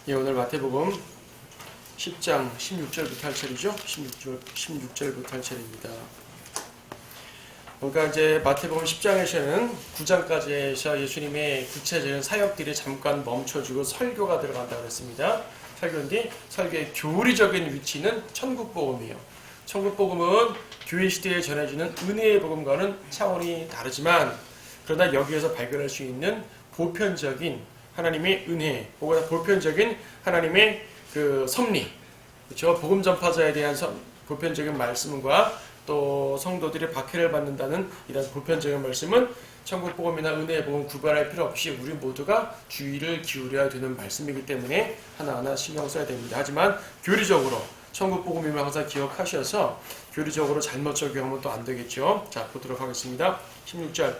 예, 오늘 마태복음 10장 16절부터 할 차례죠. 16절부터 할 차례입니다. 그러니까 이제 마태복음 10장에서는 9장까지에서 예수님의 구체적인 사역들이 잠깐 멈춰주고 설교가 들어간다고 했습니다. 설교인데 설교의 교리적인 위치는 천국복음이에요. 천국복음은 교회 시대에 전해지는 은혜의 복음과는 차원이 다르지만 그러나 여기에서 발견할 수 있는 보편적인 하나님의 은혜, 혹은 보편적인 하나님의 그 섭리, 그렇죠? 복음 전파자에 대한 보편적인 말씀과 또 성도들이 박해를 받는다는 이런 보편적인 말씀은 천국 복음이나 은혜의 복음 구별할 필요 없이 우리 모두가 주의를 기울여야 되는 말씀이기 때문에 하나하나 신경 써야 됩니다. 하지만 교리적으로 천국 복음임을 항상 기억하셔서 교리적으로 잘못 적용하면 또 안 되겠죠. 자, 보도록 하겠습니다. 16절.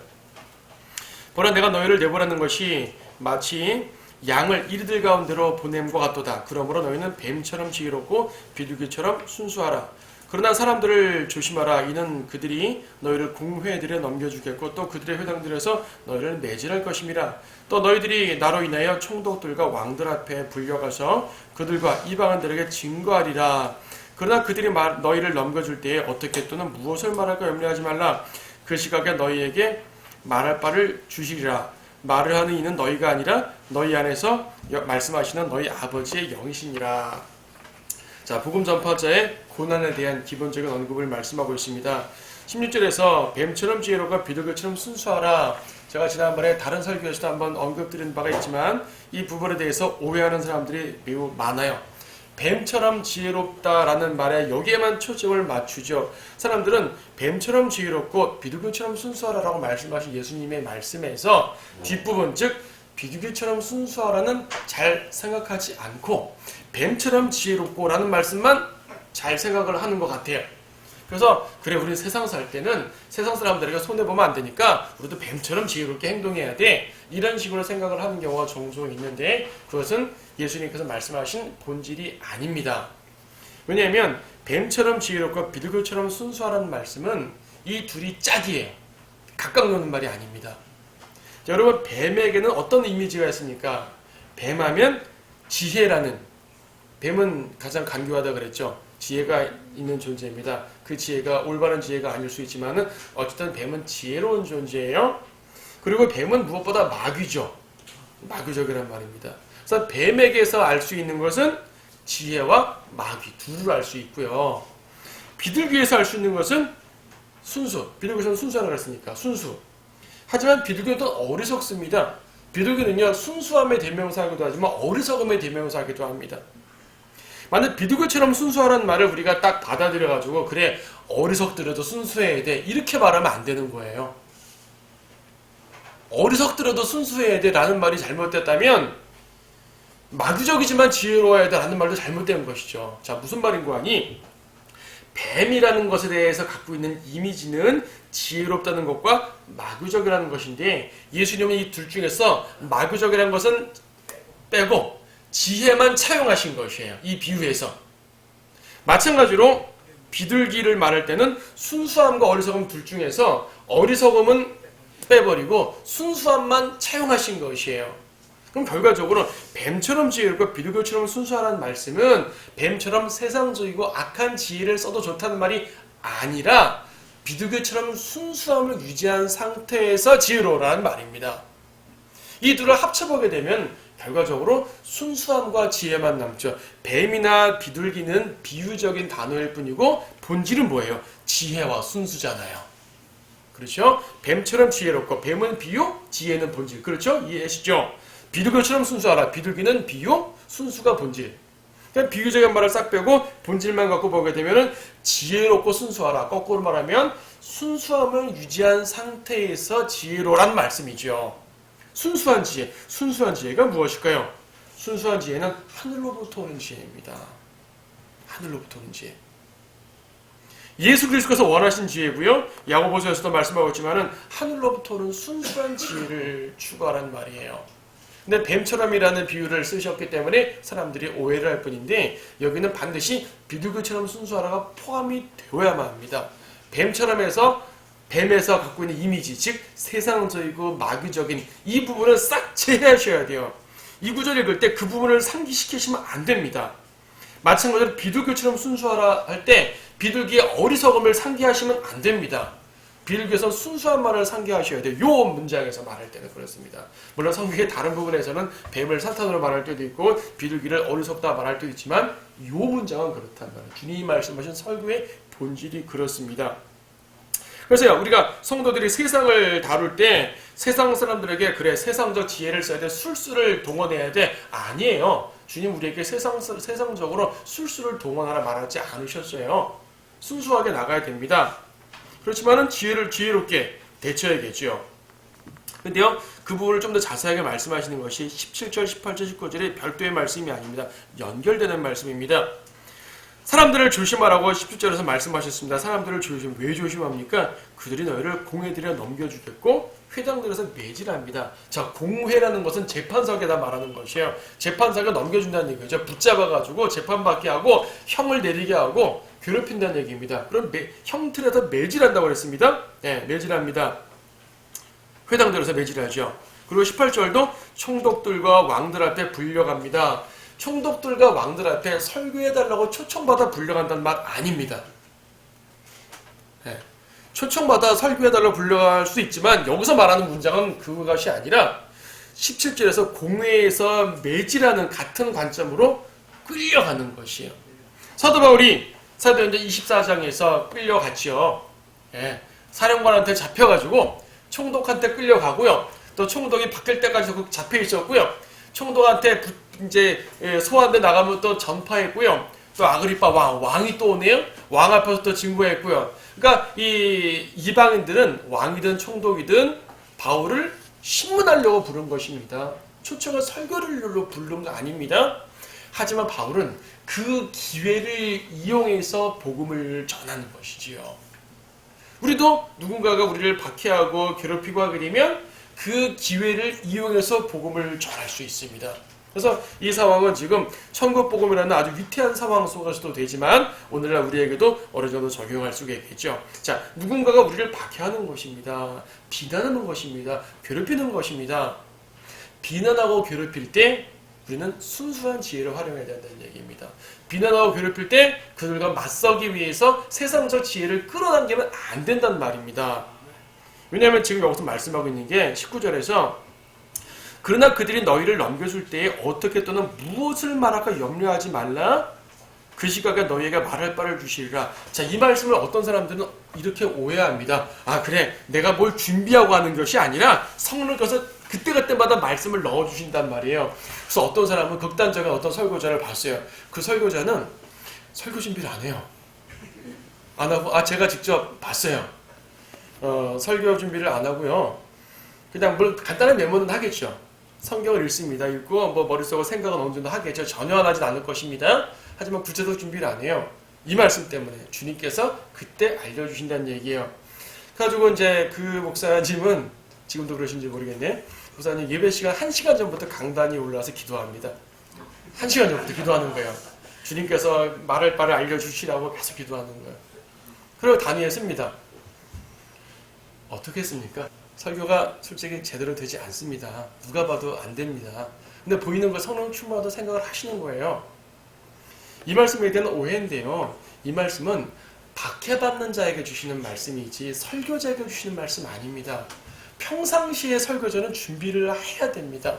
보라, 내가 너희를 내보라는 것이 마치 양을 이리들 가운데로 보냄과 같도다. 그러므로 너희는 뱀처럼 지혜롭고 비둘기처럼 순수하라. 그러나 사람들을 조심하라. 이는 그들이 너희를 공회들에 넘겨주겠고 또 그들의 회당들에서 너희를 매질할 것임이라. 또 너희들이 나로 인하여 총독들과 왕들 앞에 불려가서 그들과 이방인들에게 증거하리라. 그러나 그들이 너희를 넘겨줄 때에 어떻게 또는 무엇을 말할까 염려하지 말라. 그 시각에 너희에게 말할 바를 주시리라. 말을 하는 이는 너희가 아니라 너희 안에서 말씀하시는 너희 아버지의 영이시니라. 자, 복음 전파자의 고난에 대한 기본적인 언급을 말씀하고 있습니다. 16절에서 뱀처럼 지혜롭고 비둘기처럼 순수하라. 제가 지난번에 다른 설교에서도 한번 언급드린 바가 있지만 이 부분에 대해서 오해하는 사람들이 매우 많아요. 뱀처럼 지혜롭다라는 말에 여기에만 초점을 맞추죠. 사람들은 뱀처럼 지혜롭고 비둘기처럼 순수하라라고 말씀하신 예수님의 말씀에서 뒷부분, 즉 비둘기처럼 순수하라는 잘 생각하지 않고 뱀처럼 지혜롭고라는 말씀만 잘 생각을 하는 것 같아요. 그래서 그래, 우리 세상 살 때는 세상 사람들에게 손해보면 안 되니까 우리도 뱀처럼 지혜롭게 행동해야 돼, 이런 식으로 생각을 하는 경우가 종종 있는데 그것은 예수님께서 말씀하신 본질이 아닙니다. 왜냐하면 뱀처럼 지혜롭고 비둘기처럼 순수하라는 말씀은 이 둘이 짝이에요. 각각 노는 말이 아닙니다. 자, 여러분, 뱀에게는 어떤 이미지가 있습니까? 뱀하면 지혜라는, 뱀은 가장 간교하다 그랬죠. 지혜가 있는 존재입니다. 그 지혜가 올바른 지혜가 아닐 수 있지만은 어쨌든 뱀은 지혜로운 존재예요. 그리고 뱀은 무엇보다 마귀죠. 마귀적이란 말입니다. 그래서 뱀에게서 알 수 있는 것은 지혜와 마귀 둘을 알 수 있고요. 비둘기에서 알 수 있는 것은 순수. 비둘기에서는 순수하라고 했으니까 순수. 하지만 비둘기는 또 어리석습니다. 비둘기는요, 순수함의 대명사이기도 하지만 어리석음의 대명사이기도 합니다. 만약 비둘기처럼 순수하라는 말을 우리가 딱 받아들여가지고 그래, 어리석더라도 순수해야 돼, 이렇게 말하면 안 되는 거예요. 어리석더라도 순수해야 돼 라는 말이 잘못됐다면 마귀적이지만 지혜로워야 돼 라는 말도 잘못된 것이죠. 자, 무슨 말인고 하니 뱀이라는 것에 대해서 갖고 있는 이미지는 지혜롭다는 것과 마귀적이라는 것인데 예수님은 이 둘 중에서 마귀적이라는 것은 빼고 지혜만 차용하신 것이에요. 이 비유에서. 마찬가지로 비둘기를 말할 때는 순수함과 어리석음 둘 중에서 어리석음은 빼버리고 순수함만 차용하신 것이에요. 그럼 결과적으로 뱀처럼 지혜롭고 비둘기처럼 순수하라는 말씀은 뱀처럼 세상적이고 악한 지혜를 써도 좋다는 말이 아니라 비둘기처럼 순수함을 유지한 상태에서 지혜로우라는 말입니다. 이 둘을 합쳐보게 되면 결과적으로 순수함과 지혜만 남죠. 뱀이나 비둘기는 비유적인 단어일 뿐이고 본질은 뭐예요? 지혜와 순수잖아요. 그렇죠? 뱀처럼 지혜롭고 뱀은 비유, 지혜는 본질. 그렇죠? 이해하시죠? 비둘기처럼 순수하라. 비둘기는 비유, 순수가 본질. 그냥 비유적인 말을 싹 빼고 본질만 갖고 보게 되면 지혜롭고 순수하라. 거꾸로 말하면 순수함을 유지한 상태에서 지혜로란 말씀이죠. 순수한 지혜. 순수한 지혜가 무엇일까요? 순수한 지혜는 하늘로부터 오는 지혜입니다. 하늘로부터 오는 지혜. 예수 그리스도께서 원하신 지혜고요. 야고보서에서도 말씀하고 있지만은 하늘로부터 오는 순수한 지혜를 추구하라는 말이에요. 근데 뱀처럼이라는 비유를 쓰셨기 때문에 사람들이 오해를 할 뿐인데 여기는 반드시 비둘기처럼 순수하라가 포함이 되어야만 합니다. 뱀에서 갖고 있는 이미지, 즉 세상적이고 마귀적인 이 부분을 싹 제외하셔야 돼요. 이 구절 읽을 때 그 부분을 상기시키시면 안 됩니다. 마찬가지로 비둘기처럼 순수하라 할 때 비둘기의 어리석음을 상기하시면 안 됩니다. 비둘기에서 순수한 말을 상기하셔야 돼요. 요 문장에서 말할 때는 그렇습니다. 물론 성경의 다른 부분에서는 뱀을 사탄으로 말할 때도 있고 비둘기를 어리석다 말할 때도 있지만 요 문장은 그렇단 말이에요. 주님이 말씀하신 설교의 본질이 그렇습니다. 그래서요, 우리가 성도들이 세상을 다룰 때 세상 사람들에게 그래 세상적 지혜를 써야 돼, 술수를 동원해야 돼, 아니에요. 주님 우리에게 세상적으로 술수를 동원하라 말하지 않으셨어요. 순수하게 나가야 됩니다. 그렇지만은 지혜롭게 대처해야겠죠. 근데요, 그 부분을 좀 더 자세하게 말씀하시는 것이 17절, 18절, 19절의 별도의 말씀이 아닙니다. 연결되는 말씀입니다. 사람들을 조심하라고 17절에서 말씀하셨습니다. 사람들을 왜 조심합니까? 그들이 너희를 공회들에 넘겨주겠고 회당들에서 매질합니다. 자, 공회라는 것은 재판석에다 말하는 것이에요. 재판석에 넘겨준다는 얘기죠. 붙잡아가지고 재판받게 하고 형을 내리게 하고 괴롭힌다는 얘기입니다. 그럼 형틀에서 매질한다고 그랬습니다. 네, 매질합니다. 회당들에서 매질하죠. 그리고 18절도 총독들과 왕들 앞에 불려갑니다. 총독들과 왕들 앞에 설교해달라고 초청받아 불려간다는 말 아닙니다. 네. 초청받아 설교해달라고 불려갈 수 있지만 여기서 말하는 문장은 그것이 아니라 17절에서 공회에서 매질하는 같은 관점으로 끌려가는 것이에요. 사도 바울이 사도행전 24장에서 끌려갔지요. 예. 사령관한테 잡혀가지고 총독한테 끌려가고요. 또 총독이 바뀔 때까지 잡혀 있었고요. 총독한테 이제 소환대 나가면 또 전파했고요. 또 아그리파 왕이 또 오네요. 왕 앞에서 또 증거했고요. 그러니까 이 이방인들은 왕이든 총독이든 바울을 신문하려고 부른 것입니다. 초청을 설교를 부른 거 아닙니다. 하지만 바울은 그 기회를 이용해서 복음을 전하는 것이지요. 우리도 누군가가 우리를 박해하고 괴롭히고 하게 되면 그 기회를 이용해서 복음을 전할 수 있습니다. 그래서 이 상황은 지금 천국 복음이라는 아주 위태한 상황 속에서도 되지만 오늘날 우리에게도 어느 정도 적용할 수가 있겠죠. 자, 누군가가 우리를 박해하는 것입니다. 비난하는 것입니다. 괴롭히는 것입니다. 비난하고 괴롭힐 때 우리는 순수한 지혜를 활용해야 된다는 얘기입니다. 비난하고 괴롭힐 때 그들과 맞서기 위해서 세상적 지혜를 끌어당기면 안 된다는 말입니다. 왜냐하면 지금 여기서 말씀하고 있는 게 19절에서 그러나 그들이 너희를 넘겨줄 때에 어떻게 또는 무엇을 말할까 염려하지 말라. 그 시각에 너희에게 말할 바를 주시리라. 자, 이 말씀을 어떤 사람들은 이렇게 오해합니다. 아, 그래, 내가 뭘 준비하고 하는 것이 아니라 성령께서 그때그때마다 말씀을 넣어주신단 말이에요. 그래서 어떤 사람은 극단적인 어떤 설교자를 봤어요. 그 설교자는 설교 준비를 안 해요. 안 하고, 제가 직접 봤어요. 설교 준비를 안 하고요. 그냥 뭘 간단한 메모는 하겠죠. 성경을 읽습니다. 읽고 뭐 머릿속으로 생각은 어느 정도 하겠죠. 전혀 안 하진 않을 것입니다. 하지만 구체적 준비를 안 해요. 이 말씀 때문에 주님께서 그때 알려주신다는 얘기예요. 그래가지고 이제 그 목사님은 지금도 그러신지 모르겠네. 목사님 예배 시간 1시간 전부터 강단이 올라와서 기도합니다. 1시간 전부터 기도하는 거예요. 주님께서 말할 바를 알려주시라고 계속 기도하는 거예요. 그리고 단위에 씁니다. 어떻게 했습니까? 설교가 솔직히 제대로 되지 않습니다. 누가 봐도 안 됩니다. 근데 보이는 걸 성령 충만하다고 생각을 하시는 거예요. 이 말씀에 대한 오해인데요. 이 말씀은 박해받는 자에게 주시는 말씀이지 설교자에게 주시는 말씀 아닙니다. 평상시에 설교자는 준비를 해야 됩니다.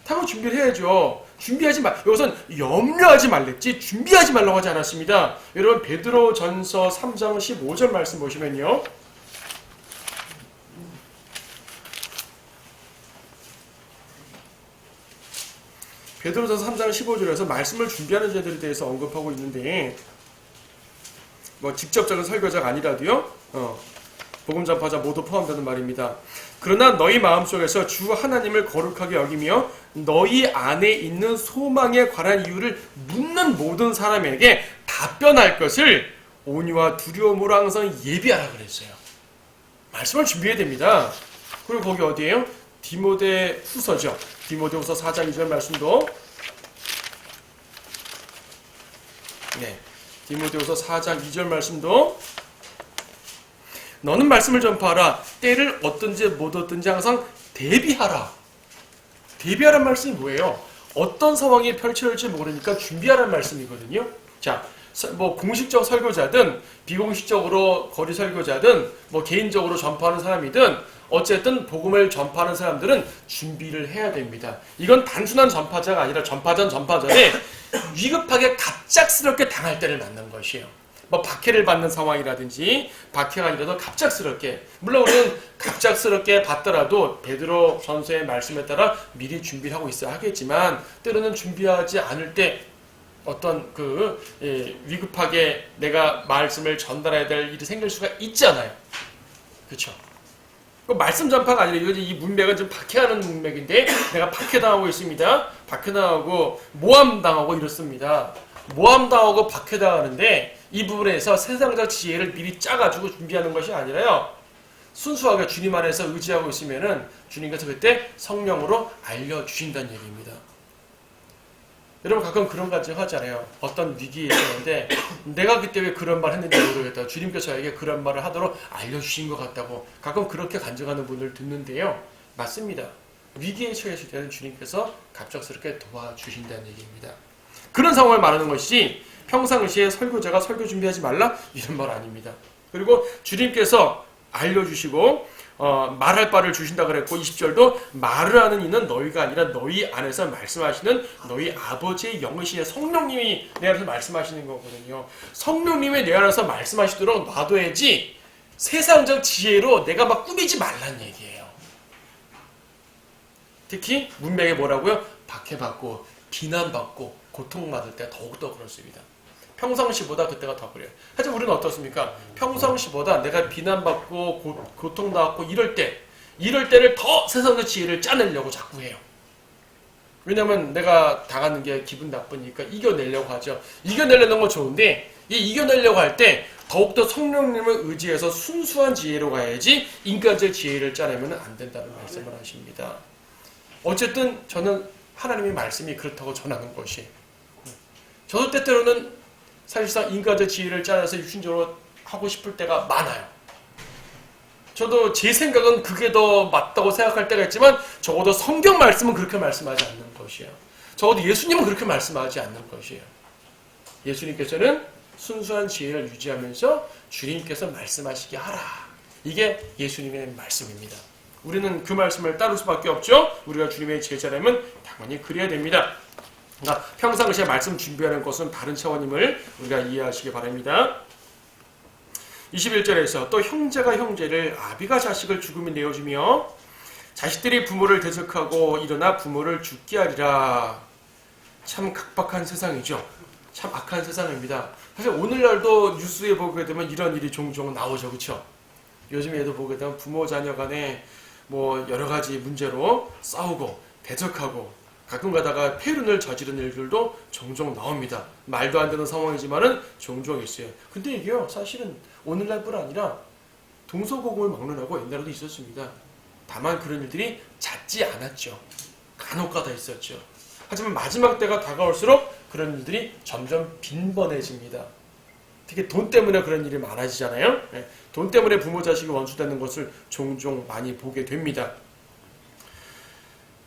당연히 준비를 해야죠. 준비하지 말, 여기선 염려하지 말랬지 준비하지 말라고 하지 않았습니다. 여러분 베드로전서 3장 15절 말씀 보시면요. 베드로전서 3장 15절에서 말씀을 준비하는 자들에 대해서 언급하고 있는데 뭐 직접적인 설교자가 아니라도요. 복음 전파자 모두 포함되는 말입니다. 그러나 너희 마음속에서 주 하나님을 거룩하게 여기며 너희 안에 있는 소망에 관한 이유를 묻는 모든 사람에게 답변할 것을 온유와 두려움으로 항상 예비하라 그랬어요. 말씀을 준비해야 됩니다. 그리고 거기 어디예요? 디모데 후서죠. 디모데후서 4장 2절 말씀도 디모데후서 4장 2절 말씀도 너는 말씀을 전파하라. 때를 얻든지 못 얻든지 항상 대비하라. 대비하라는 말씀이 뭐예요? 어떤 상황이 펼쳐질지 모르니까 준비하라는 말씀이거든요. 자, 뭐 공식적 설교자든 비공식적으로 거리 설교자든 뭐 개인적으로 전파하는 사람이든 어쨌든 복음을 전파하는 사람들은 준비를 해야 됩니다. 이건 단순한 전파자가 아니라 전파전에 위급하게 갑작스럽게 당할 때를 맞는 것이에요. 뭐 박해를 받는 상황이라든지 박해가 아니라도 갑작스럽게, 물론 우리는 갑작스럽게 받더라도 베드로 전서의 말씀에 따라 미리 준비를 하고 있어야 하겠지만 때로는 준비하지 않을 때 어떤 위급하게 내가 말씀을 전달해야 될 일이 생길 수가 있잖아요. 그렇죠? 말씀 전파가 아니라 이 문맥은 좀 박해하는 문맥인데 내가 박해당하고 있습니다. 박해당하고 모함당하고 이렇습니다. 모함당하고 박해당하는데 이 부분에서 세상적 지혜를 미리 짜가지고 준비하는 것이 아니라요. 순수하게 주님 안에서 의지하고 있으면은 주님께서 그때 성령으로 알려주신다는 얘기입니다. 여러분 가끔 그런 간증 하잖아요. 어떤 위기에 있었는데 내가 그때 왜 그런 말 했는지 모르겠다. 주님께서 저에게 그런 말을 하도록 알려주신 것 같다고 가끔 그렇게 간증하는 분을 듣는데요. 맞습니다. 위기에 처했을 때는 주님께서 갑작스럽게 도와주신다는 얘기입니다. 그런 상황을 말하는 것이 평상시에 설교자가 설교 준비하지 말라? 이런 말 아닙니다. 그리고 주님께서 알려주시고 말할 바를 주신다 그랬고 20절도 말을 하는 이는 너희가 아니라 너희 안에서 말씀하시는 너희 아버지의 영이시여 성령님이 내 안에서 말씀하시는 거거든요. 성령님이 내 안에서 말씀하시도록 놔둬야지 세상적 지혜로 내가 막 꾸미지 말란 얘기예요. 특히 문맥에 뭐라고요? 박해받고 비난받고 고통받을 때 더욱더 그렇습니다. 평상시보다 그때가 더 그래요. 하지만 우리는 어떻습니까? 평상시보다 내가 비난받고 고통받고 이럴 때를 더 세상의 지혜를 짜내려고 자꾸 해요. 왜냐면 내가 당하는 게 기분 나쁘니까 이겨내려고 하죠. 이겨내려는 건 좋은데 이 이겨내려고 할 때 더욱더 성령님을 의지해서 순수한 지혜로 가야지 인간적 지혜를 짜내면 안 된다는 말씀을 하십니다. 어쨌든 저는 하나님의 말씀이 그렇다고 전하는 것이 저도 때때로는 사실상 인간적 지혜를 짜내서 육신적으로 하고 싶을 때가 많아요. 저도 제 생각은 그게 더 맞다고 생각할 때가 있지만 적어도 성경 말씀은 그렇게 말씀하지 않는 것이에요. 적어도 예수님은 그렇게 말씀하지 않는 것이에요. 예수님께서는 순수한 지혜를 유지하면서 주님께서 말씀하시게 하라. 이게 예수님의 말씀입니다. 우리는 그 말씀을 따를 수밖에 없죠. 우리가 주님의 제자라면 당연히 그래야 됩니다. 그러니까 평상시에 말씀 준비하는 것은 다른 차원임을 우리가 이해하시기 바랍니다. 21절에서 또 형제가 형제를 아비가 자식을 죽음에 내어주며 자식들이 부모를 대적하고 일어나 부모를 죽게 하리라. 참 각박한 세상이죠. 참 악한 세상입니다. 사실 오늘날도 뉴스에 보게 되면 이런 일이 종종 나오죠. 그렇죠? 요즘에도 보게 되면 부모 자녀 간에 뭐 여러 가지 문제로 싸우고 대적하고 가끔 가다가 폐륜을 저지른 일들도 종종 나옵니다. 말도 안 되는 상황이지만은 종종 있어요. 근데 이게요, 사실은 오늘날뿐 아니라 동서고금을 막론하고 옛날에도 있었습니다. 다만 그런 일들이 잦지 않았죠. 간혹가다 있었죠. 하지만 마지막 때가 다가올수록 그런 일들이 점점 빈번해집니다. 특히 돈 때문에 그런 일이 많아지잖아요. 돈 때문에 부모 자식이 원수되는 것을 종종 많이 보게 됩니다.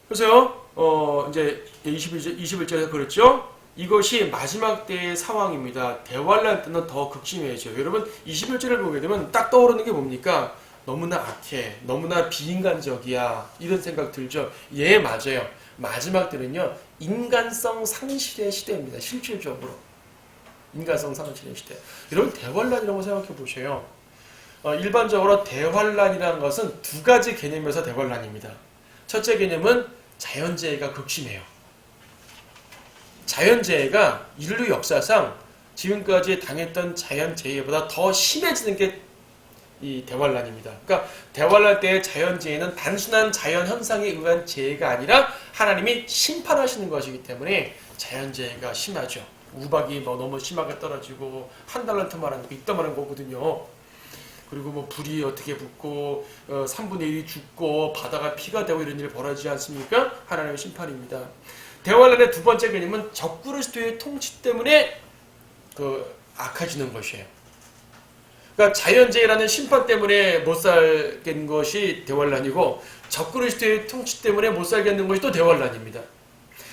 그래서요, 이제 21절에서 그랬죠? 이것이 마지막 때의 상황입니다. 대환란 때는 더 극심해져. 여러분, 21절을 보게 되면 딱 떠오르는 게 뭡니까? 너무나 악해, 너무나 비인간적이야. 이런 생각 들죠? 예, 맞아요. 마지막 때는요, 인간성 상실의 시대입니다. 실질적으로. 인간성 상실의 시대. 여러분, 대환란이라고 생각해 보세요. 일반적으로 대환란이라는 것은 두 가지 개념에서 대환란입니다. 첫째 개념은 자연재해가 극심해요. 자연재해가 인류 역사상 지금까지 당했던 자연재해보다 더 심해지는 게 이 대환란입니다. 그러니까 대환란 때의 자연재해는 단순한 자연현상에 의한 재해가 아니라 하나님이 심판하시는 것이기 때문에 자연재해가 심하죠. 우박이 뭐 너무 심하게 떨어지고 한 달란트만 하는 거 이따만한 거거든요. 그리고 뭐 불이 어떻게 붙고 3분의 1이 죽고 바다가 피가 되고 이런 일이 벌어지지 않습니까? 하나님의 심판입니다. 대환란의 두 번째 개념은 적그리스도의 통치 때문에 악해지는 것이에요. 그러니까 자연재해라는 심판 때문에 못 살겠는 것이 대환란이고 적그리스도의 통치 때문에 못 살겠는 것이 또 대환란입니다.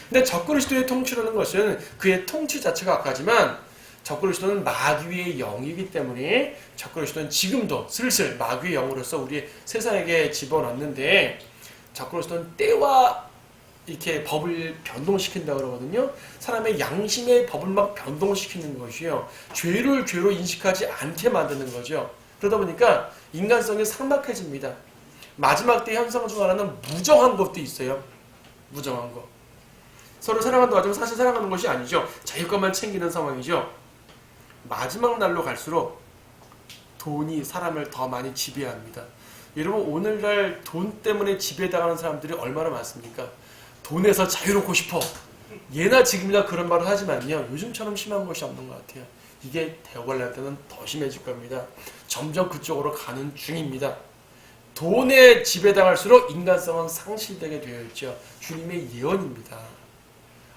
근데 적그리스도의 통치라는 것은 그의 통치 자체가 악하지만 적그리스도는 마귀의 영이기 때문에 적그리스도는 지금도 슬슬 마귀의 영으로서 우리 세상에게 집어넣는데 적그리스도는 때와 이렇게 법을 변동시킨다고 그러거든요. 사람의 양심의 법을 막 변동시키는 것이요. 죄를 죄로 인식하지 않게 만드는 거죠. 그러다 보니까 인간성이 삭막해집니다. 마지막 때 현상 중 하나는 무정한 것도 있어요. 무정한 것. 서로 사랑하는 과정은 사실 사랑하는 것이 아니죠. 자기 것만 챙기는 상황이죠. 마지막 날로 갈수록 돈이 사람을 더 많이 지배합니다. 여러분 오늘날 돈 때문에 지배당하는 사람들이 얼마나 많습니까? 돈에서 자유롭고 싶어. 예나 지금이나 그런 말을 하지만요. 요즘처럼 심한 것이 없는 것 같아요. 이게 대환란 때는 더 심해질 겁니다. 점점 그쪽으로 가는 중입니다. 돈에 지배당할수록 인간성은 상실되게 되어 있죠. 주님의 예언입니다.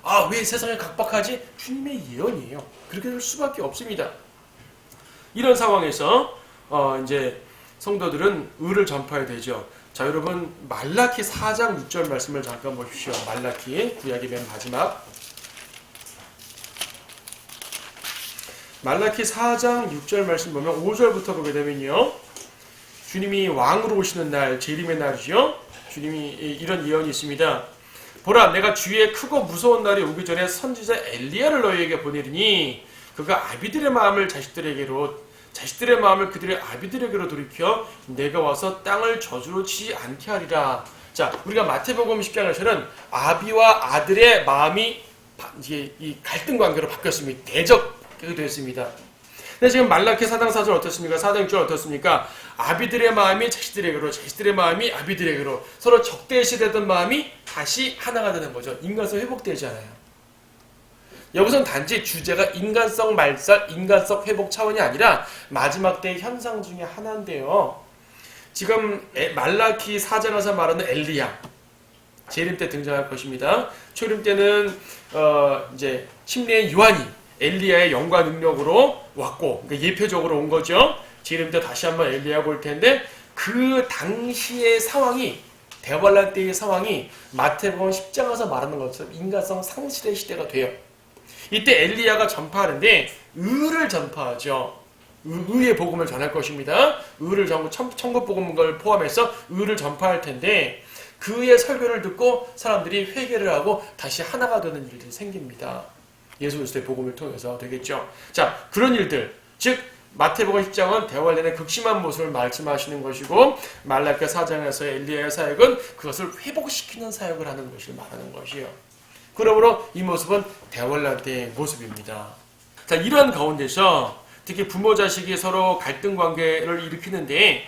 아, 왜 세상에 각박하지? 주님의 예언이에요. 그렇게 될 수밖에 없습니다. 이런 상황에서 이제 성도들은 의를 전파해야 되죠. 자, 여러분 말라키 4장 6절 말씀을 잠깐 보십시오. 말라키 구약의 맨 마지막 말라키 4장 6절 말씀 보면 5절부터 보게 되면요. 주님이 왕으로 오시는 날, 재림의 날이죠. 주님이 이런 예언이 있습니다. 보라, 내가 주의 크고 무서운 날이 오기 전에 선지자 엘리야를 너희에게 보내리니 그가 아비들의 마음을 자식들의 마음을 그들의 아비들에게로 돌이켜 내가 와서 땅을 저주로 치지 않게 하리라. 자, 우리가 마태복음 10장에서는 아비와 아들의 마음이 이제 이 갈등 관계로 바뀌었습니다. 대적이 됐습니다. 근데 지금 말라키 4장 4절 어떻습니까? 4장 6절 어떻습니까? 아비들의 마음이 자식들에게로, 자식들의 마음이 아비들에게로 서로 적대시되던 마음이 다시 하나가 되는 거죠. 인간성 회복되잖아요. 여기서는 단지 주제가 인간성 말살, 인간성 회복 차원이 아니라 마지막 때의 현상 중에 하나인데요. 지금 말라키 4장에서 말하는 엘리야, 재림 때 등장할 것입니다. 초림 때는 이제 침례인 요한이 엘리야의 영과 능력으로 왔고, 그러니까 예표적으로 온 거죠. 재림 때 다시 한번 엘리야가 올 텐데 그 당시의 상황이 대환란 때의 상황이 마태복음 10장에서 말하는 것처럼 인간성 상실의 시대가 돼요. 이때 엘리야가 전파하는데 의를 전파하죠. 의의 복음을 전할 것입니다. 의를 천국 복음을 포함해서 의를 전파할 텐데 그의 설교를 듣고 사람들이 회개를 하고 다시 하나가 되는 일들이 생깁니다. 예수 그리스도의 복음을 통해서 되겠죠. 자, 그런 일들, 즉 마태복음 10장은 대환란의 극심한 모습을 말씀하시는 것이고 말라키 4장에서 엘리야의 사역은 그것을 회복시키는 사역을 하는 것을 말하는 것이에요. 그러므로 이 모습은 대환란 때의 모습입니다. 자, 이러한 가운데서 특히 부모 자식이 서로 갈등 관계를 일으키는데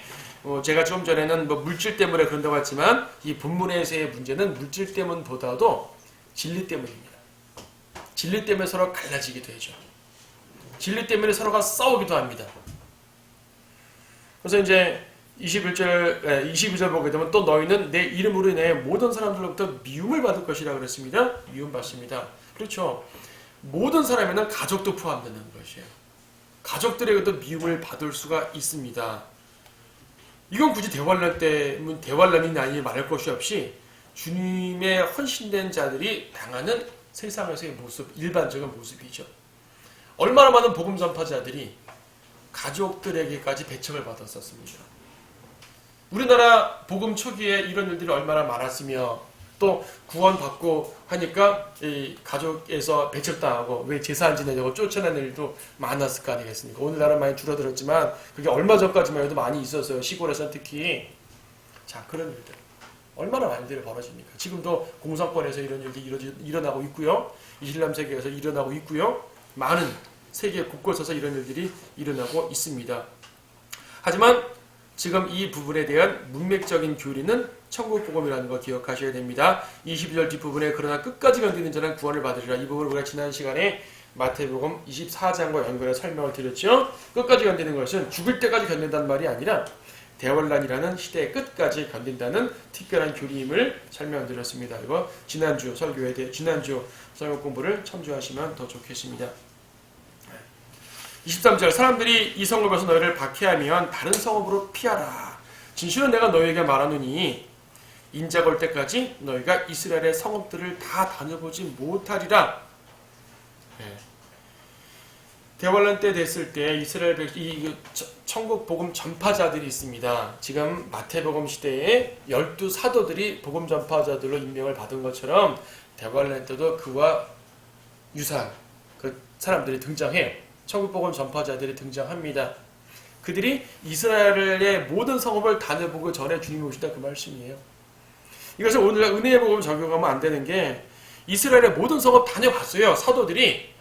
제가 조금 전에는 물질 때문에 그런다고 했지만 이 본문에서의 문제는 물질 때문보다도 진리 때문입니다. 진리 때문에 서로 갈라지기도 하죠. 진리 때문에 서로가 싸우기도 합니다. 그래서 이제 22절 보게 되면 또 너희는 내 이름으로 인해 모든 사람들로부터 미움을 받을 것이라 그랬습니다. 미움받습니다. 그렇죠. 모든 사람에는 가족도 포함되는 것이에요. 가족들에게도 미움을 받을 수가 있습니다. 이건 굳이 대환란이 아니 말할 것이 없이 주님의 헌신된 자들이 당하는 세상에서의 모습, 일반적인 모습이죠. 얼마나 많은 복음 전파자들이 가족들에게까지 배척을 받았었습니다. 우리나라 복음 초기에 이런 일들이 얼마나 많았으며 또 구원받고 하니까 이 가족에서 배척당하고 왜 제사 안 지내냐고 쫓아내는 일도 많았을 거 아니겠습니까? 오늘날은 많이 줄어들었지만 그게 얼마 전까지만 해도 많이 있었어요. 시골에서는 특히. 자, 그런 일들 얼마나 많은 일이 벌어집니까? 지금도 공산권에서 이런 일들이 일어나고 있고요. 이슬람 세계에서 일어나고 있고요. 많은 세계 곳곳에서 이런 일들이 일어나고 있습니다. 하지만 지금 이 부분에 대한 문맥적인 교리는 천국복음이라는 거 기억하셔야 됩니다. 22절 뒷부분에 그러나 끝까지 견디는 자는 구원을 받으리라. 이 부분을 우리가 지난 시간에 마태복음 24장과 연결해 설명을 드렸죠. 끝까지 견디는 것은 죽을 때까지 견딘다는 말이 아니라 대환란이라는 시대의 끝까지 견딘다는 특별한 교리임을 설명드렸습니다. 이거 지난주 설교에 대해 지난주 설교 공부를 참조하시면 더 좋겠습니다. 23절 사람들이 이 성읍에서 너희를 박해하면 다른 성읍으로 피하라. 진실은 내가 너희에게 말하노니 인자가 올 때까지 너희가 이스라엘의 성읍들을 다 다녀보지 못하리라. 네. 대환란 때 됐을 때 이스라엘 이 천국 복음 전파자들이 있습니다. 지금 마태복음 시대에 12사도들이 복음 전파자들로 임명을 받은 것처럼 대환란 때도 그와 유사한 그 사람들이 등장해요. 천국 복음 전파자들이 등장합니다. 그들이 이스라엘의 모든 성읍을 다녀보고 전에 주님이 오신다 그 말씀이에요. 이것을 오늘 은혜의 복음 적용하면 안 되는 게 이스라엘의 모든 성읍 다녀봤어요. 사도들이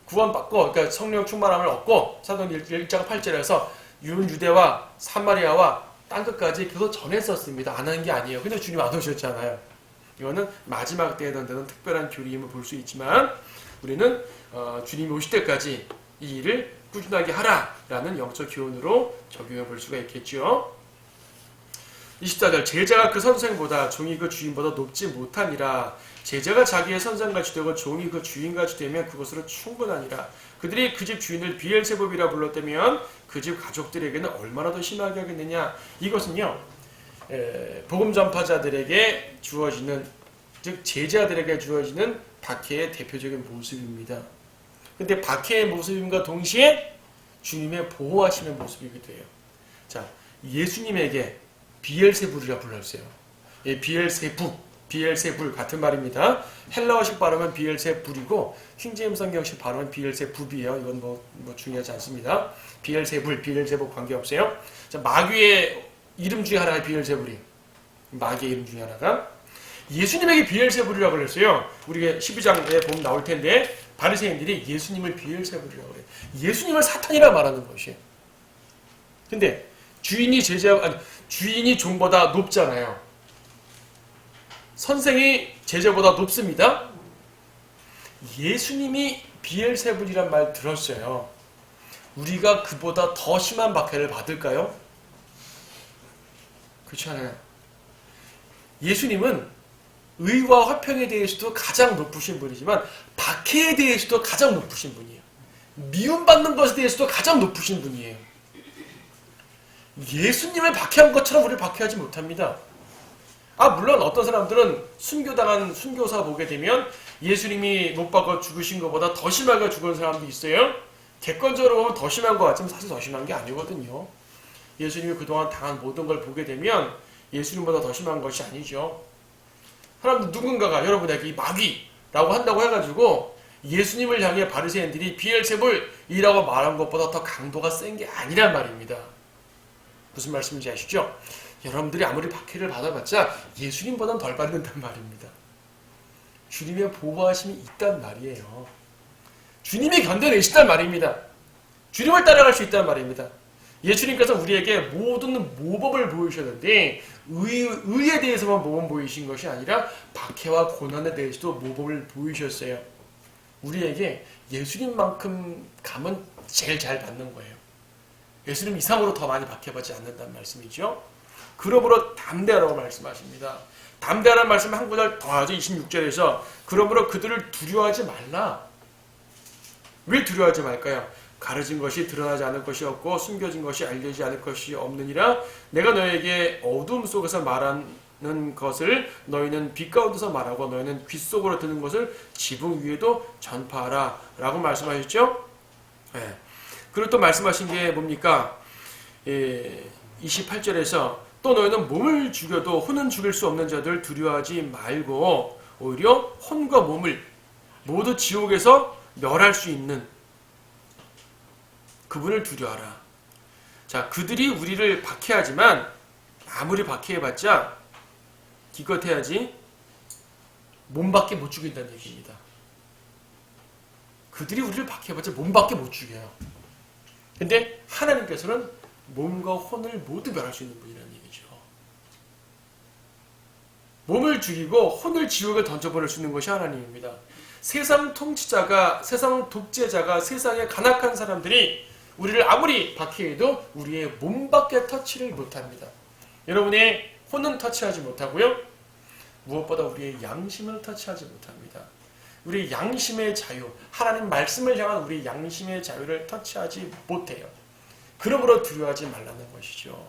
구원받고 그러니까 성령 충만함을 얻고 사도행 1장 8절에서 유대와 사마리아와 땅끝까지 계속 전했었습니다. 안 한 게 아니에요. 근데 주님 안 오셨잖아요. 이거는 마지막 때에 된다는 특별한 교리임을 볼 수 있지만 우리는 주님이 오실 때까지 이 일을 꾸준하게 하라라는 영적 교훈으로 적용해 볼 수가 있겠죠. 24절 제자가 그 선생보다 종이 그 주인보다 높지 못하니라. 제자가 자기의 선생같이 되고 종이 그 주인같이 되면 그것으로 충분하니라. 그들이 그 집 주인을 비엘세붑이라 불렀다면 그 집 가족들에게는 얼마나 더 심하게 하겠느냐. 이것은요 복음 전파자들에게 주어지는 즉 제자들에게 주어지는 박해의 대표적인 모습입니다. 근데 박해의 모습임과 동시에 주님의 보호하시는 모습이기도 해요. 자, 예수님에게 비엘세불이라 불렀어요. 예, 비엘세불 같은 말입니다. 헬라어식 발음은 비엘세불이고 킹제임스 성경식 발음은 비엘세붑이에요. 이건 뭐 중요하지 않습니다. 비엘세불 관계없어요. 자, 마귀의 이름 중에 하나가 비엘세불이. 마귀의 이름 중에 하나가 예수님에게 비엘세불이라고 그랬어요. 우리가 12장에 보면 나올 텐데 바리새인들이 예수님을 비엘세불이라고 그래요. 예수님을 사탄이라 말하는 것이에요. 근데 주인이 종보다 높잖아요. 선생이 제자보다 높습니다. 예수님이 비엘세불이란 말 들었어요. 우리가 그보다 더 심한 박해를 받을까요? 그렇지 않아요. 예수님은 의와 화평에 대해서도 가장 높으신 분이지만 박해에 대해서도 가장 높으신 분이에요. 미움받는 것에 대해서도 가장 높으신 분이에요. 예수님을 박해한 것처럼 우리를 박해하지 못합니다. 물론 어떤 사람들은 순교당한 순교사 보게 되면 예수님이 못 박아 죽으신 것보다 더 심하게 죽은 사람도 있어요. 객관적으로 보면 더 심한 것 같지만 사실 더 심한 게 아니거든요. 예수님이 그동안 당한 모든 걸 보게 되면 예수님보다 더 심한 것이 아니죠. 사람들 누군가가 여러분에게 이 마귀라고 한다고 해가지고 예수님을 향해 바리새인들이 비엘세불이라고 말한 것보다 더 강도가 센 게 아니란 말입니다. 무슨 말씀인지 아시죠? 여러분들이 아무리 박해를 받아봤자 예수님보다는 덜 받는단 말입니다. 주님의 보호하심이 있단 말이에요. 주님이 견뎌내시단 말입니다. 주님을 따라갈 수 있단 말입니다. 예수님께서 우리에게 모든 모범을 보이셨는데 의에 대해서만 모범 보이신 것이 아니라 박해와 고난에 대해서도 모범을 보이셨어요. 우리에게 예수님만큼 감은 제일 잘 받는 거예요. 예수님 이상으로 더 많이 박해받지 않는다는 말씀이죠. 그러므로 담대하라고 말씀하십니다. 담대하라는 말씀 한 구절 더하죠. 26절에서 그러므로 그들을 두려워하지 말라. 왜 두려워하지 말까요? 가려진 것이 드러나지 않을 것이 없고 숨겨진 것이 알려지지 않을 것이 없느니라. 내가 너에게 어둠 속에서 말하는 것을 너희는 빛 가운데서 말하고 너희는 귀 속으로 듣는 것을 지붕 위에도 전파하라 라고 말씀하셨죠. 네. 그리고 또 말씀하신 게 뭡니까? 28절에서 또 너희는 몸을 죽여도 혼은 죽일 수 없는 자들 두려워하지 말고 오히려 혼과 몸을 모두 지옥에서 멸할 수 있는 그분을 두려워하라. 자, 그들이 우리를 박해하지만 아무리 박해해봤자 기껏해야지 몸밖에 못 죽인다는 얘기입니다. 그들이 우리를 박해해봤자 몸밖에 못 죽여요. 근데 하나님께서는 몸과 혼을 모두 멸할 수 있는 분이라는 얘기죠. 몸을 죽이고 혼을 지옥에 던져버릴 수 있는 것이 하나님입니다. 세상 통치자가, 세상 독재자가, 세상의 간악한 사람들이 우리를 아무리 박해해도 우리의 몸밖에 터치를 못합니다. 여러분의 혼은 터치하지 못하고요. 무엇보다 우리의 양심을 터치하지 못합니다. 우리 양심의 자유, 하나님 말씀을 향한 우리 양심의 자유를 터치하지 못해요. 그러므로 두려워하지 말라는 것이죠.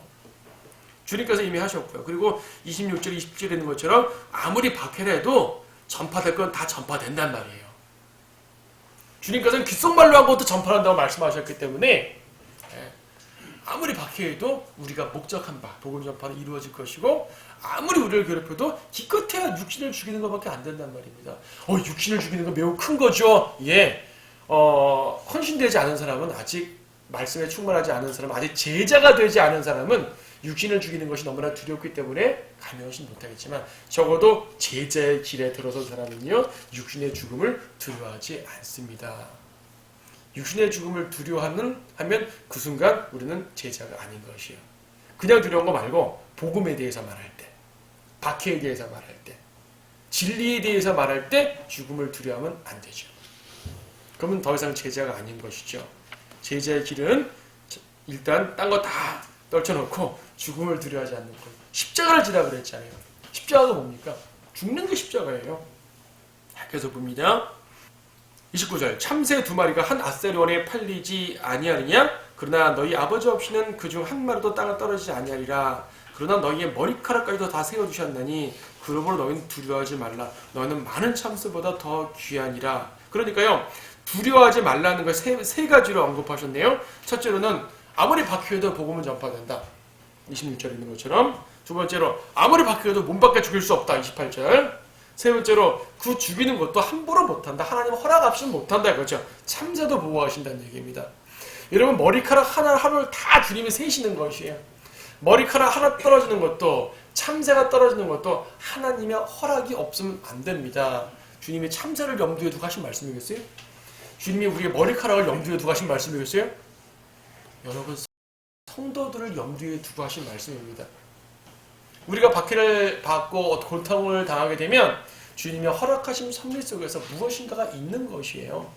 주님께서 이미 하셨고요. 그리고 26절, 20절에 있는 것처럼 아무리 박해를 해도 전파될 건 다 전파된단 말이에요. 주님께서는 귓속말로 한 것도 전파한다고 말씀하셨기 때문에 아무리 박해해도 우리가 목적한 바, 복음 전파는 이루어질 것이고 아무리 우리를 괴롭혀도 기껏해야 육신을 죽이는 것밖에 안 된단 말입니다. 육신을 죽이는 건 매우 큰 거죠. 예, 헌신되지 않은 사람은 아직 말씀에 충만하지 않은 사람은 아직 제자가 되지 않은 사람은 육신을 죽이는 것이 너무나 두렵기 때문에 감히 못하겠지만 적어도 제자의 길에 들어선 사람은요 육신의 죽음을 두려워하지 않습니다. 육신의 죽음을 두려워하면 그 순간 우리는 제자가 아닌 것이에요. 그냥 두려운 거 말고 복음에 대해서 말할 때, 박해에 대해서 말할 때, 진리에 대해서 말할 때 죽음을 두려워하면 안 되죠. 그러면 더 이상 제자가 아닌 것이죠. 제자의 길은 일단 딴 거 다 떨쳐놓고 죽음을 두려워하지 않는 것. 십자가를 지라 그랬잖아요. 십자가가 뭡니까? 죽는 게 십자가예요. 그래서 봅니다. 29절 참새 2마리가 한 아세리온에 팔리지 아니하느냐? 그러나 너희 아버지 없이는 그중 한 마리도 땅에 떨어지지 아니하리라. 그러나 너희의 머리카락까지도 다 세워두셨나니 그러므로 너희는 두려워하지 말라. 너희는 많은 참새보다 더 귀하니라. 그러니까요. 두려워하지 말라는 걸 세 가지로 언급하셨네요. 첫째로는 아무리 박해해도 복음은 전파된다. 26절에 있는 것처럼. 두 번째로 아무리 박해해도 몸밖에 죽일 수 없다. 28절. 세 번째로 그 죽이는 것도 함부로 못한다. 하나님 허락 없이는 못한다. 그렇죠. 참새도 보호하신다는 얘기입니다. 여러분 머리카락 하나를 다 주님이 세시는 것이에요. 머리카락 하나 떨어지는 것도 참새가 떨어지는 것도 하나님의 허락이 없으면 안 됩니다. 주님이 참새를 염두에 두고 하신 말씀이겠어요? 주님이 우리의 머리카락을 염두에 두고 하신 말씀이겠어요? 여러분 성도들을 염두에 두고 하신 말씀입니다. 우리가 박해를 받고 고통을 당하게 되면 주님이 허락하신 섭리 속에서 무엇인가가 있는 것이에요.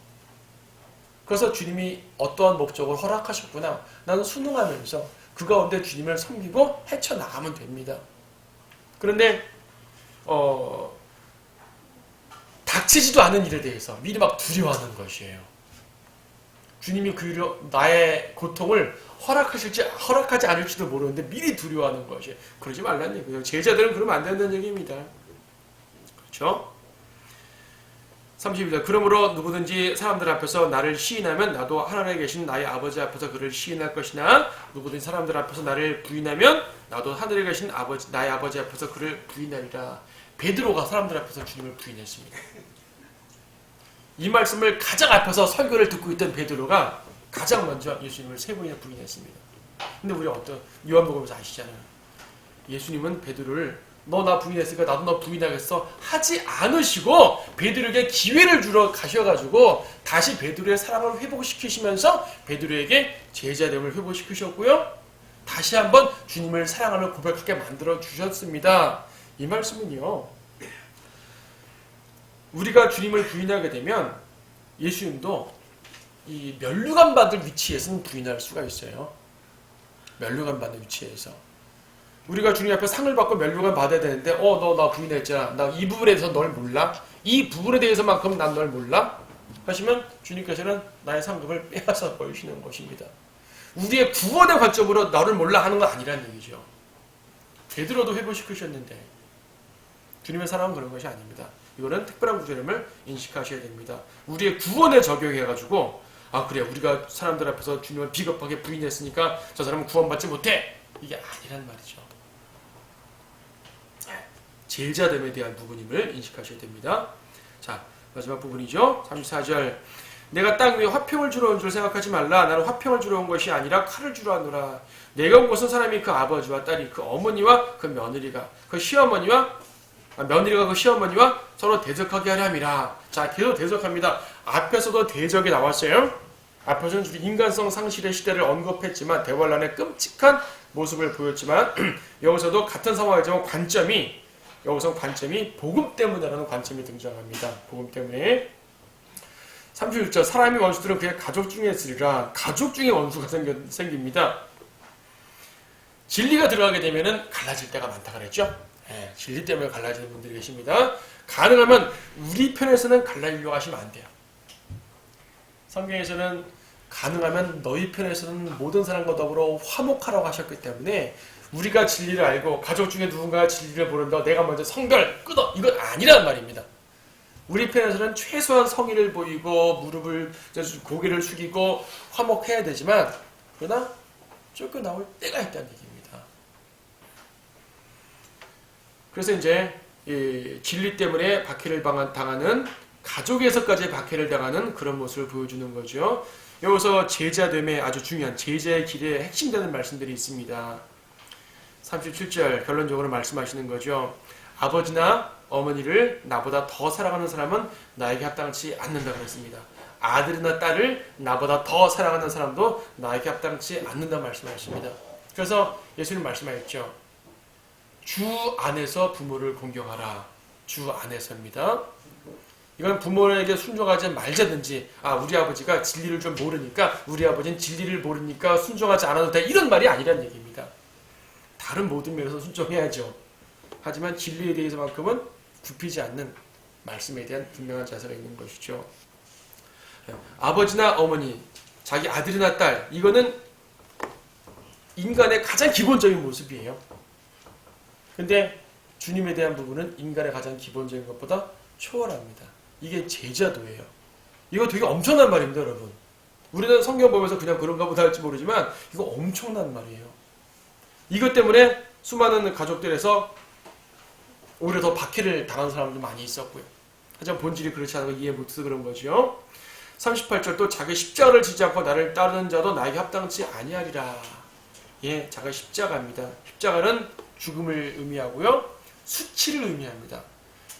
그래서 주님이 어떠한 목적을 허락하셨구나. 나는 순응하면서 그 가운데 주님을 섬기고 헤쳐나가면 됩니다. 그런데 닥치지도 않은 일에 대해서 미리 막 두려워하는 것이에요. 주님이 나의 고통을 허락하지 않을지도 모르는데 미리 두려워하는 것이에요. 그러지 말라는 얘기예요. 제자들은 그러면 안 된다는 얘기입니다. 그렇죠? 32절 그러므로 누구든지 사람들 앞에서 나를 시인하면 나도 하늘에 계신 나의 아버지 앞에서 그를 시인할 것이나 누구든지 사람들 앞에서 나를 부인하면 나도 하늘에 계신 나의 아버지 앞에서 그를 부인하리라. 베드로가 사람들 앞에서 주님을 부인했습니다. 이 말씀을 가장 앞에서 설교를 듣고 있던 베드로가 가장 먼저 예수님을 3번이나 부인했습니다. 근데 우리 요한복음에서 아시잖아요. 예수님은 베드로를 너 나 부인했으니까 나도 너 부인하겠어 하지 않으시고 베드로에게 기회를 주러 가셔가지고 다시 베드로의 사랑을 회복시키시면서 베드로에게 제자됨을 회복시키셨고요. 다시 한번 주님을 사랑하는 고백하게 만들어 주셨습니다. 이 말씀은요. 우리가 주님을 부인하게 되면 예수님도 이 면류관 받을 위치에서는 부인할 수가 있어요. 면류관 받는 위치에서. 우리가 주님 앞에 상을 받고 면류관 받아야 되는데 너 나 부인했잖아. 나 이 부분에 대해서 널 몰라? 이 부분에 대해서만큼 난 널 몰라? 하시면 주님께서는 나의 상급을 빼앗아 버리시는 것입니다. 우리의 구원의 관점으로 너를 몰라 하는 건 아니라는 얘기죠. 베드로도 회복시키셨는데 주님의 사랑은 그런 것이 아닙니다. 이거는 특별한 구절임을 인식하셔야 됩니다. 우리의 구원에 적용해가지고 그래 우리가 사람들 앞에서 주님을 비겁하게 부인했으니까 저 사람은 구원받지 못해. 이게 아니란 말이죠. 제자됨에 대한 부분임을 인식하셔야 됩니다. 자 마지막 부분이죠. 34절 내가 땅 위에 화평을 주러 온 줄 생각하지 말라. 나는 화평을 주러 온 것이 아니라 칼을 주러 왔노라. 내가 온 것은 사람이 그 아버지와 딸이 그 어머니와 그 며느리가 그 시어머니와 며느리가 그 시어머니와 서로 대적하게 하려 함이라. 자, 계속 대적합니다. 앞에서도 대적이 나왔어요. 앞에서는 인간성 상실의 시대를 언급했지만 대환란의 끔찍한 모습을 보였지만 여기서도 같은 상황이지만 여기서 관점이 복음 때문이라는 관점이 등장합니다. 복음 때문에. 36절 사람의 원수들은 그의 가족 중에 있으리라. 가족 중에 원수가 생깁니다. 진리가 들어가게 되면은 갈라질 때가 많다 그랬죠. 예, 진리 때문에 갈라지는 분들이 계십니다. 가능하면 우리 편에서는 갈라지려고 하시면 안 돼요. 성경에서는 가능하면 너희 편에서는 모든 사람과 더불어 화목하라고 하셨기 때문에 우리가 진리를 알고 가족 중에 누군가가 진리를 모른다 내가 먼저 성별 끊어 이건 아니란 말입니다. 우리 편에서는 최소한 성의를 보이고 무릎을 고개를 숙이고 화목해야 되지만 그러나 쫓겨나올 때가 있다는 얘기입니다. 그래서 이제 이 진리 때문에 박해를 당하는 가족에서까지 박해를 당하는 그런 모습을 보여주는 거죠. 여기서 제자됨에 아주 중요한 제자의 길에 핵심되는 말씀들이 있습니다. 37절 결론적으로 말씀하시는 거죠. 아버지나 어머니를 나보다 더 사랑하는 사람은 나에게 합당치 않는다고 했습니다. 아들이나 딸을 나보다 더 사랑하는 사람도 나에게 합당치 않는다고 말씀하십니다. 그래서 예수님 말씀하셨죠. 주 안에서 부모를 공경하라. 주 안에서입니다. 이건 부모에게 순종하지 말자든지 우리 아버지가 진리를 좀 모르니까 우리 아버지는 진리를 모르니까 순종하지 않아도 돼 이런 말이 아니란 얘기입니다. 다른 모든 면에서 순종해야죠. 하지만 진리에 대해서만큼은 굽히지 않는 말씀에 대한 분명한 자세가 있는 것이죠. 아버지나 어머니, 자기 아들이나 딸 이거는 인간의 가장 기본적인 모습이에요. 근데 주님에 대한 부분은 인간의 가장 기본적인 것보다 초월합니다. 이게 제자도예요. 이거 되게 엄청난 말입니다, 여러분. 우리는 성경 보면서 그냥 그런가 보다 할지 모르지만 이거 엄청난 말이에요. 이것 때문에 수많은 가족들에서 오히려 더 박해를 당한 사람도 많이 있었고요. 하지만 본질이 그렇지 않은 거 이해 못해서 그런 거죠. 38절 또 자기 십자가를 지지 않고 나를 따르는 자도 나에게 합당치 아니하리라. 예, 자기 십자가입니다. 십자가는 죽음을 의미하고요. 수치를 의미합니다.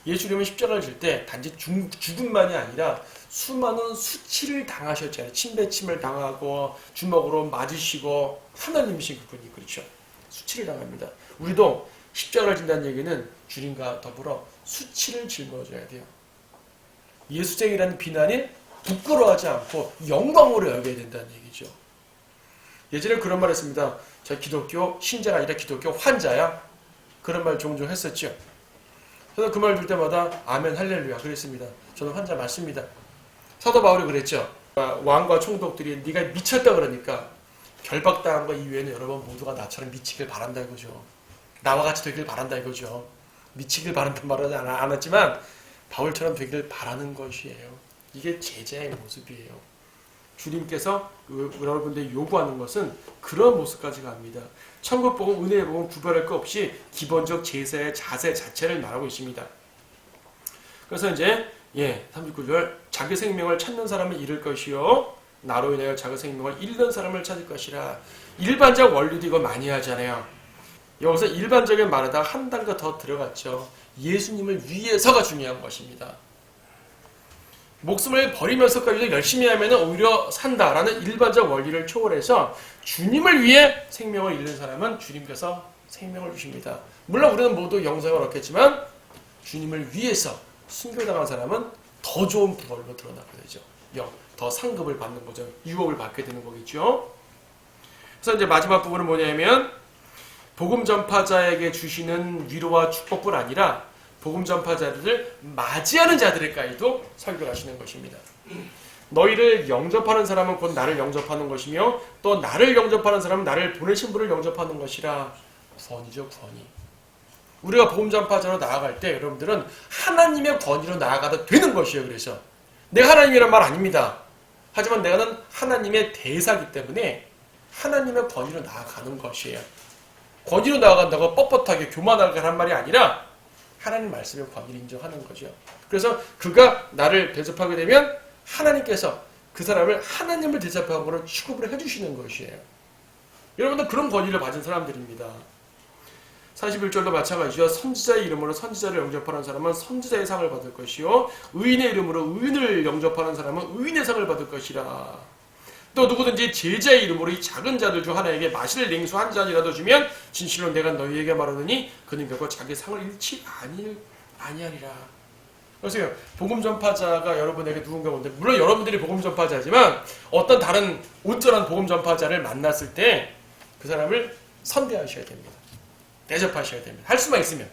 예수님은 십자가를 질 때 단지 죽음만이 아니라 수많은 수치를 당하셨잖아요. 침뱉침을 당하고 주먹으로 맞으시고 하나님이신 그분이 그렇죠. 수치를 당합니다. 우리도 십자가를 진다는 얘기는 주님과 더불어 수치를 짊어져야 돼요. 예수쟁이라는 비난이 부끄러워하지 않고 영광으로 여겨야 된다는 얘기죠. 예전에 그런 말 했습니다. 저 기독교 신자가 아니라 기독교 환자야. 그런 말 종종 했었죠. 저는 그 말 들 때마다 아멘 할렐루야 그랬습니다. 저는 환자 맞습니다. 사도 바울이 그랬죠. 왕과 총독들이 네가 미쳤다 그러니까 결박당한 거 이외에는 여러분 모두가 나처럼 미치길 바란다 이거죠. 나와 같이 되길 바란다 이거죠. 미치길 바란다는 말은 안 했지만 바울처럼 되길 바라는 것이에요. 이게 제자의 모습이에요. 주님께서 여러분들이 요구하는 것은 그런 모습까지 갑니다. 천국 복음, 은혜의 복음 구별할 것 없이 기본적 제사의 자세 자체를 말하고 있습니다. 그래서 이제 39절 자기 생명을 찾는 사람은 잃을 것이요 나로 인하여 자기 생명을 잃는 사람을 찾을 것이라. 일반적 원리도 이거 많이 하잖아요. 여기서 일반적인 말에다 한 단계 더 들어갔죠. 예수님을 위해서가 중요한 것입니다. 목숨을 버리면서까지도 열심히 하면 오히려 산다라는 일반적 원리를 초월해서 주님을 위해 생명을 잃는 사람은 주님께서 생명을 주십니다. 물론 우리는 모두 영생을 얻겠지만 주님을 위해서 순교당한 사람은 더 좋은 부활로 드러나게 되죠. 더 상급을 받는 거죠. 유업을 받게 되는 거겠죠. 그래서 이제 마지막 부분은 뭐냐면 복음 전파자에게 주시는 위로와 축복뿐 아니라 복음 전파자들을 맞이하는 자들에게도 설교를 하시는 것입니다. 너희를 영접하는 사람은 곧 나를 영접하는 것이며 또 나를 영접하는 사람은 나를 보내신 분을 영접하는 것이라. 권위죠, 권위. 우리가 복음 전파자로 나아갈 때 여러분들은 하나님의 권위로 나아가도 되는 것이에요. 그래서 내가 하나님이란 말 아닙니다. 하지만 내가는 하나님의 대사이기 때문에 하나님의 권위로 나아가는 것이에요. 권위로 나아간다고 뻣뻣하게 교만하게 하는 말이 아니라 하나님 말씀의 권위를 인정하는 거죠. 그래서 그가 나를 대접하게 되면 하나님께서 그 사람을 하나님을 대접하고 취급을 해주시는 것이에요. 여러분들 그런 권위를 받은 사람들입니다. 41절도 마찬가지죠. 선지자의 이름으로 선지자를 영접하는 사람은 선지자의 상을 받을 것이요 의인의 이름으로 의인을 영접하는 사람은 의인의 상을 받을 것이라. 또 누구든지 제자의 이름으로 이 작은 자들 중 하나에게 마실 냉수 한 잔이라도 주면 진실로 내가 너희에게 말하노니 그는 결코 자기 상을 잃지 아니하리라. 그래서 복음 전파자가 여러분에게 누군가 온데 물론 여러분들이 복음 전파자지만 어떤 다른 온전한 복음 전파자를 만났을 때 그 사람을 선대하셔야 됩니다. 대접하셔야 됩니다. 할 수만 있으면.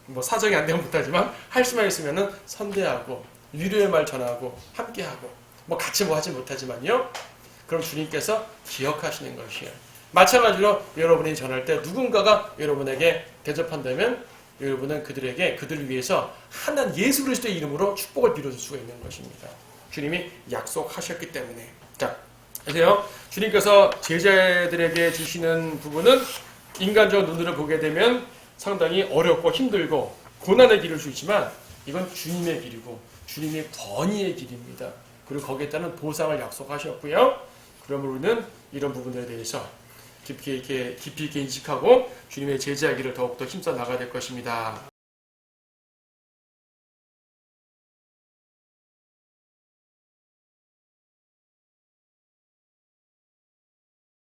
뭐 사정이 안 되면 못하지만 할 수만 있으면은 선대하고 위로의 말 전하고 함께하고 뭐 같이 뭐 하지 못하지만요. 그럼 주님께서 기억하시는 것이에요. 마찬가지로 여러분이 전할 때 누군가가 여러분에게 대접한다면 여러분은 그들을 위해서 하나님 예수 그리스도의 이름으로 축복을 빌어줄 수가 있는 것입니다. 주님이 약속하셨기 때문에. 자, 보세요. 주님께서 제자들에게 주시는 부분은 인간적 눈으로 보게 되면 상당히 어렵고 힘들고 고난의 길일 수 있지만 이건 주님의 길이고 주님의 권위의 길입니다. 그리고 거기에 따른 보상을 약속하셨고요. 그러므로 우리는 이런 부분들에 대해서 깊이 있게 인식하고 주님의 제자의 길을 더욱더 힘써 나가야 될 것입니다.